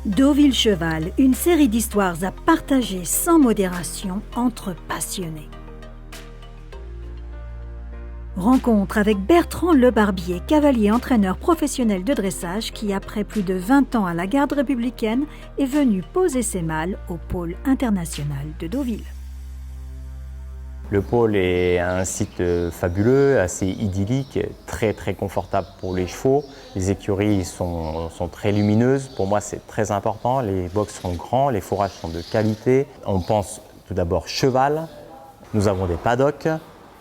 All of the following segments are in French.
Deauville Cheval, une série d'histoires à partager sans modération entre passionnés. Rencontre avec Bertrand Lebarbier, cavalier entraîneur professionnel de dressage qui, après plus de 20 ans à la garde républicaine, est venu poser ses malles au pôle international de Deauville. Le pôle est un site fabuleux, assez idyllique, très confortable pour les chevaux. Les écuries sont très lumineuses, pour moi c'est très important. Les box sont grands, les fourrages sont de qualité. On pense tout d'abord cheval. Nous avons des paddocks,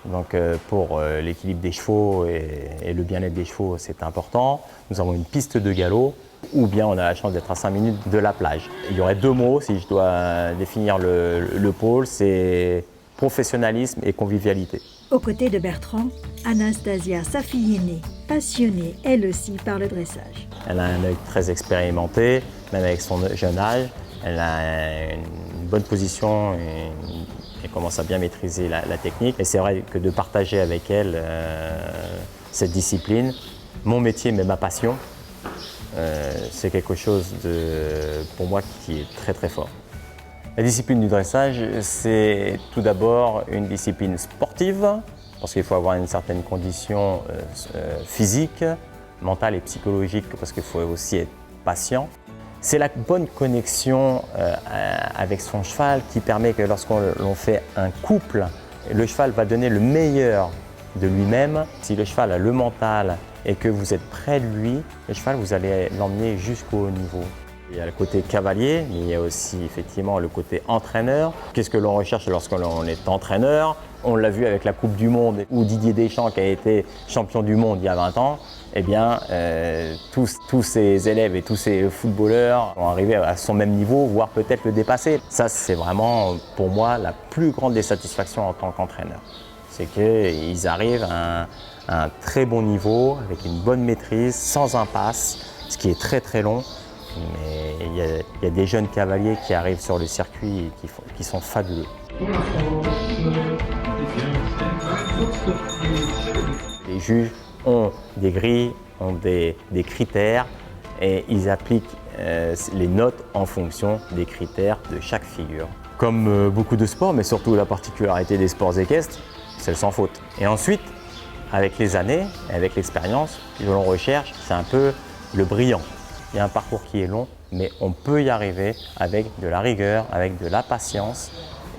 donc pour l'équilibre des chevaux et le bien-être des chevaux c'est important. Nous avons une piste de galop, ou bien on a la chance d'être à 5 minutes de la plage. Il y aurait deux mots si je dois définir le pôle, c'est professionnalisme et convivialité. Aux côtés de Bertrand, Anastasia, sa fille aînée, passionnée elle aussi par le dressage. Elle a un œil très expérimenté, même avec son jeune âge. Elle a une bonne position et elle commence à bien maîtriser la technique. Et c'est vrai que de partager avec elle cette discipline, mon métier mais ma passion, c'est quelque chose pour moi qui est très fort. La discipline du dressage, c'est tout d'abord une discipline sportive, parce qu'il faut avoir une certaine condition physique, mentale et psychologique, parce qu'il faut aussi être patient. C'est la bonne connexion avec son cheval qui permet que lorsqu'on fait un couple, le cheval va donner le meilleur de lui-même. Si le cheval a le mental et que vous êtes près de lui, le cheval, vous allez l'emmener jusqu'au haut niveau. Il y a le côté cavalier, mais il y a aussi effectivement le côté entraîneur. Qu'est-ce que l'on recherche lorsqu'on est entraîneur? On l'a vu avec la Coupe du Monde où Didier Deschamps, qui a été champion du monde il y a 20 ans, eh bien, tous ces élèves et tous ces footballeurs vont arriver à son même niveau, voire peut-être le dépasser. Ça, c'est vraiment pour moi la plus grande des satisfactions en tant qu'entraîneur. C'est qu'ils arrivent à un très bon niveau, avec une bonne maîtrise, sans impasse, ce qui est très long. Mais il y a des jeunes cavaliers qui arrivent sur le circuit et qui sont fabuleux. Les juges ont des grilles, ont des critères et ils appliquent les notes en fonction des critères de chaque figure. Comme beaucoup de sports, mais surtout la particularité des sports équestres, c'est le sans faute. Et ensuite, avec les années, avec l'expérience, ce que l'on recherche, c'est un peu le brillant. Il y a un parcours qui est long, mais on peut y arriver avec de la rigueur, avec de la patience,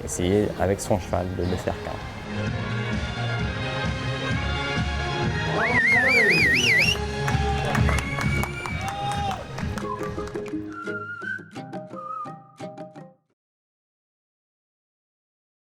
essayer avec son cheval de ne faire qu'un.